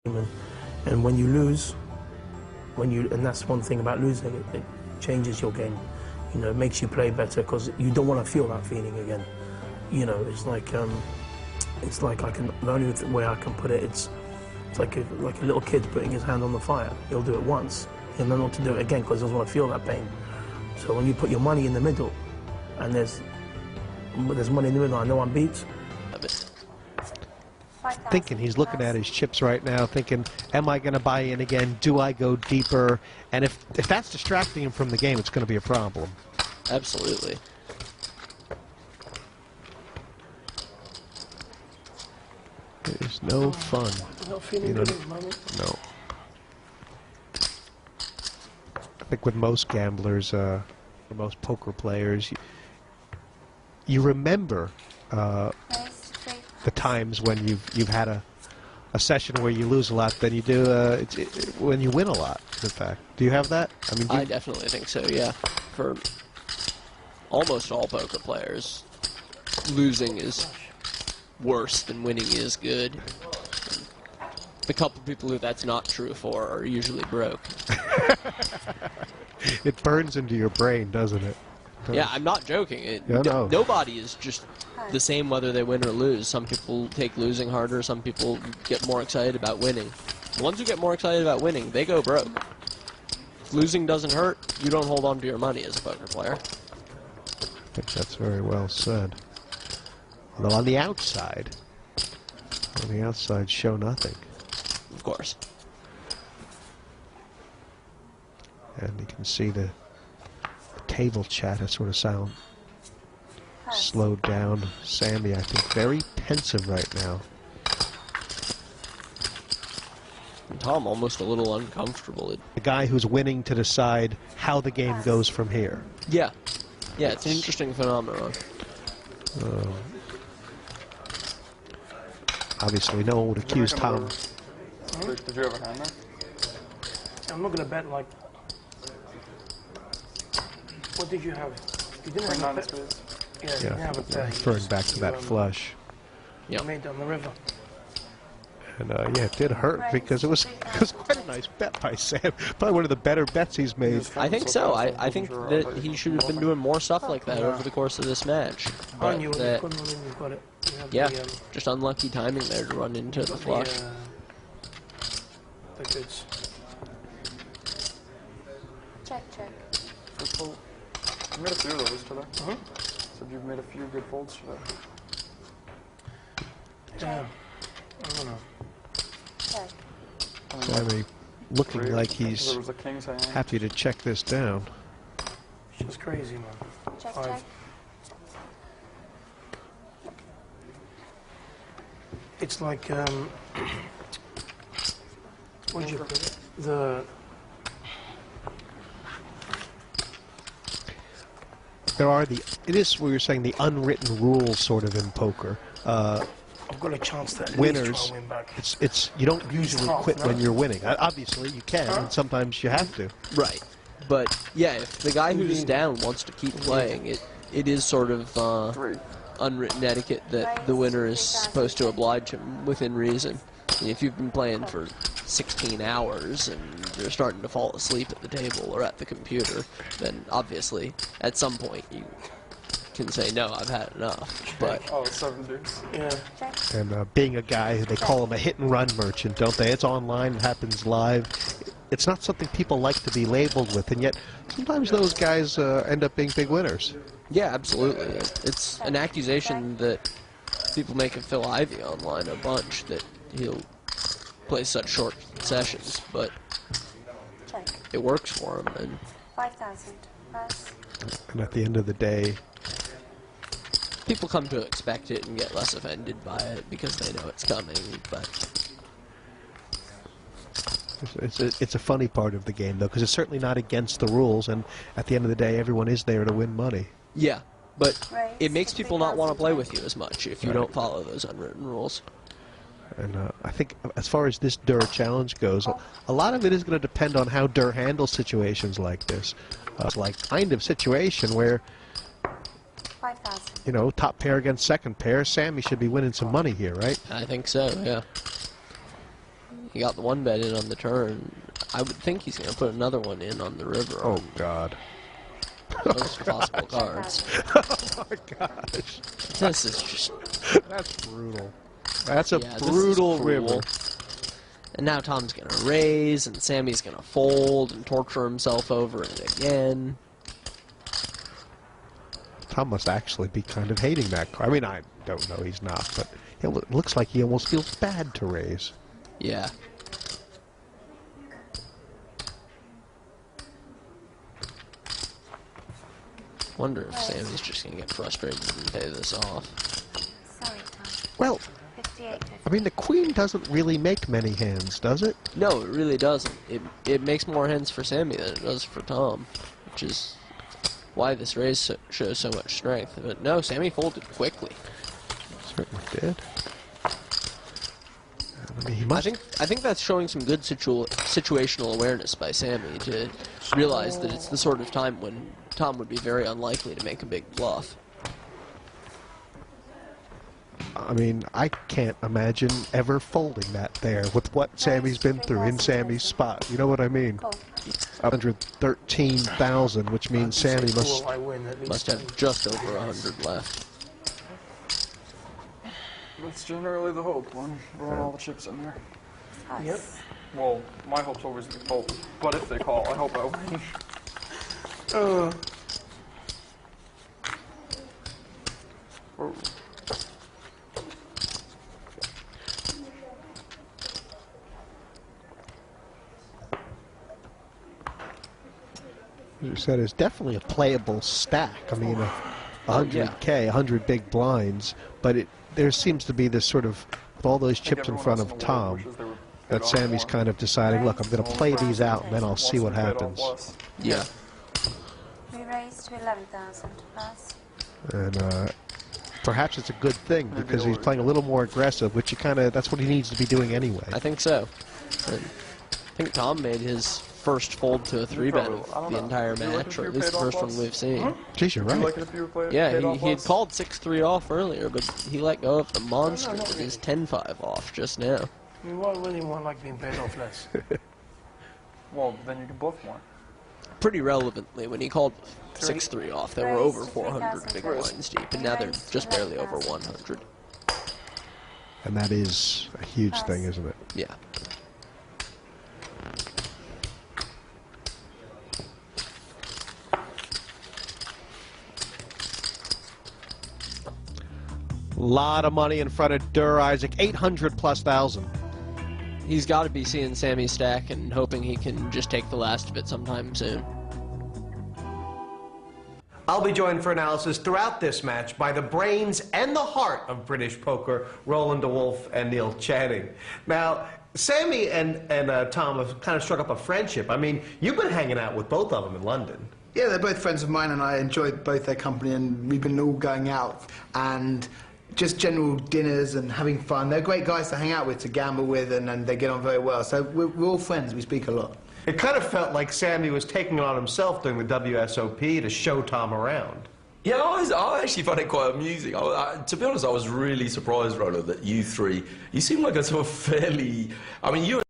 And when you lose, and that's one thing about losing, it changes your game. You know, it makes you play better because you don't want to feel that feeling again. You know, it's like the only way I can put it, it's like a little kid putting his hand on the fire. He'll do it once, he'll know not to do it again because he doesn't want to feel that pain. So when you put your money in the middle, and there's money in the middle, I know I'm beat. Thinking, he's looking at his chips right now, thinking, am I going to buy in again? Do I go deeper? And if that's distracting him from the game, it's going to be a problem. Absolutely. There's no fun. Not feeling good at the moment. No. I think with most gamblers, or most poker players, you remember the times when you've had a session where you lose a lot than you do when you win a lot. In fact, do you have that? I mean, I definitely think so. Yeah, for almost all poker players, losing is worse than winning is good. The couple people who that's not true for are usually broke. It burns into your brain, doesn't it? Yeah, I'm not joking. Yeah, no. Nobody is just the same whether they win or lose. Some people take losing harder. Some people get more excited about winning. The ones who get more excited about winning, they go broke. If losing doesn't hurt, you don't hold on to your money as a poker player. I think that's very well said. Although on the outside, show nothing. Of course. And you can see the table chat has sort of slowed down. Sammy, I think, very pensive right now. And Tom almost a little uncomfortable. The guy who's winning to decide how the game goes from here. Yeah. Yeah, it's an interesting phenomenon. Obviously, no one would accuse Tom. Did you have a hand there? I'm not going to bet like... What did you have? You didn't have a bet. Yeah, you didn't have a bet. Referring back to that flush. Yeah. Made down the river. And yeah, it did hurt because it was quite a nice bet by Sam. Probably one of the better bets he's made. I think so. I think that he should have been doing more stuff like that over the course of this match. But yeah, just unlucky timing there to run into the flush. Check. You made a few of those today. Said you've made a few good folds today. Yeah. I don't know. Sammy looking like he's happy to check this down. She's crazy, man. Check. It's like, what did you put it? It is what you're saying, the unwritten rules sort of in poker. I've got a chance to at winners, least try and win back. You don't usually quit when you're winning. Obviously, you can, and sometimes you have to. Right. But, yeah, if the guy who's down wants to keep playing, it is sort of unwritten etiquette that the winner is supposed to oblige him within reason. If you've been playing for 16 hours and you're starting to fall asleep at the table or at the computer, then obviously, at some point, you can say, no, I've had enough. But it's 7 dudes. Yeah. And being a guy, they call him a hit-and-run merchant, don't they? It's online, it happens live. It's not something people like to be labeled with, and yet sometimes those guys end up being big winners. Yeah, absolutely. It's an accusation that people make of Phil Ivey online a bunch, that he'll play such short sessions, but it works for him. And 5,000. Pass. And at the end of the day, people come to expect it and get less offended by it because they know it's coming, but it's a funny part of the game, though, because it's certainly not against the rules, and at the end of the day, everyone is there to win money. Yeah, but it makes people not want to play with you as much if you don't follow those unwritten rules. And I think as far as this Durrrr challenge goes, a lot of it is going to depend on how Durrrr handles situations like this. It's like kind of situation where, 5,000. you know, top pair against second pair, Sammy should be winning some money here, right? I think so, yeah. He got the one bet in on the turn. I would think he's going to put another one in on the river. Oh, God. Most possible cards. Oh, my gosh. This is just... That's brutal. That's a yeah, brutal this is river. cruel. And now Tom's going to raise, and Sammy's going to fold and torture himself over it again. Tom must actually be kind of hating that card. I mean, I don't know, he's not, but it looks like he almost feels bad to raise. Yeah. Wonder if Sammy's just going to get frustrated and pay this off. Sorry, Tom. Well, 58. I mean, the queen doesn't really make many hands, does it? No, it really doesn't. It makes more hands for Sammy than it does for Tom, which is why this raise shows so much strength. But no, Sammy folded quickly. Certainly did. I mean, he must... I think that's showing some good situational awareness by Sammy to realize that it's the sort of time when Tom would be very unlikely to make a big bluff. I mean, I can't imagine ever folding that there with what Sammy's been through in Sammy's spot. You know what I mean? Cool. 113,000, which means Sammy Must have just over 100 left. That's generally the hope when throwing all the chips in there. Us. Yep. Well, my hope's always to fold, but if they call, I hope I win. Oh. as you said, is definitely a playable stack. I mean, 100K, 100 big blinds, but there seems to be this sort of, with all those chips in front of Tom, that Sammy's kind of deciding, look, I'm going to play these out and then I'll see what happens. Yeah. We raised to 11,000 plus. And perhaps it's a good thing because he's playing a little more aggressive, which that's what he needs to be doing anyway. I think so. And I think Tom made his first fold to a 3-bet of the entire match, or at least the first one we've seen. Geez, you're right. Yeah, he had called 6-3 off earlier, but he let go of the monster with his 10-5 off just now. I mean, why would anyone like being paid off less? Well, then you can bluff more. Pretty relevantly, when he called 6-3 off, they were over 400 big blinds deep, and now they're just barely over 100. And that is a huge thing, isn't it? Yeah. Lot of money in front of Durrrr Isaac, 800 plus thousand. He's got to be seeing Sammy stack and hoping he can just take the last of it sometime soon. I'll be joined for analysis throughout this match by the brains and the heart of British poker, Roland DeWolf and Neil Channing. Now, Sammy and Tom have kind of struck up a friendship. I mean, you've been hanging out with both of them in London. Yeah, they're both friends of mine, and I enjoy both their company, and we've been all going out and just general dinners and having fun. They're great guys to hang out with, to gamble with, and they get on very well. So we're all friends. We speak a lot. It kind of felt like Sammy was taking it on himself during the WSOP to show Tom around. Yeah, I actually found it quite amusing. To be honest, I was really surprised, Roland, that you three, you seem like a sort of fairly... I mean, you